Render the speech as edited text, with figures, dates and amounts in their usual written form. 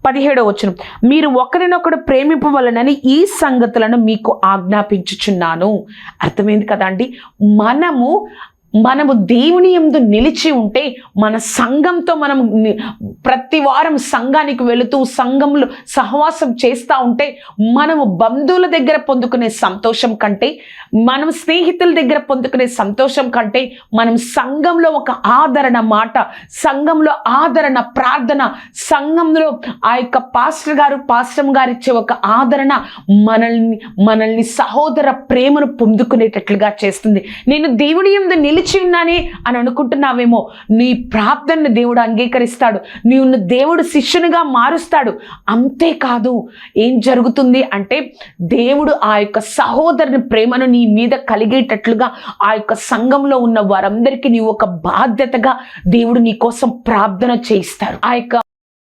17వ వచనం, మీరు ఒకరినొకడు ప్రేమింపవలనని ఈ సంగతులను మీకు ఆజ్ఞాపించుచున్నాను. అర్థమైంది కదా అండి. మనము దేవుని యందు నిలిచి ఉంటే, మన సంఘంతో మనం ప్రతి వారం సంఘానికి వెళుతూ సంఘంలో సహవాసం చేస్తూ ఉంటే, మనము బంధువుల దగ్గర పొందుకునే సంతోషం కంటే, మనం స్నేహితుల దగ్గర పొందుకునే సంతోషం కంటే, మనం సంఘంలో ఒక ఆదరణ మాట, సంఘంలో ఆదరణ ప్రార్థన, సంఘంలో ఆ యొక్క పాస్టర్ గారు ఇచ్చే ఒక ఆదరణ మనల్ని సహోదర ప్రేమను పొందుకునేటట్లుగా చేస్తుంది. నేను దేవుని యందు నిలిచి ఉన్నానే అని అనుకుంటున్నావేమో, నీ ప్రార్థనను దేవుడు అంగీకరిస్తాడు, నీవు దేవుడు శిష్యునిగా మారుస్తాడు. అంతేకాదు, ఏం జరుగుతుంది అంటే, దేవుడు ఆ యొక్క సహోదరుని ప్రేమను నీ మీద కలిగేటట్లుగా ఆ యొక్క సంఘంలో ఉన్న వారందరికీ నీవు ఒక బాధ్యతగా దేవుడు నీ కోసం ప్రార్థన చేయిస్తారు. ఆ యొక్క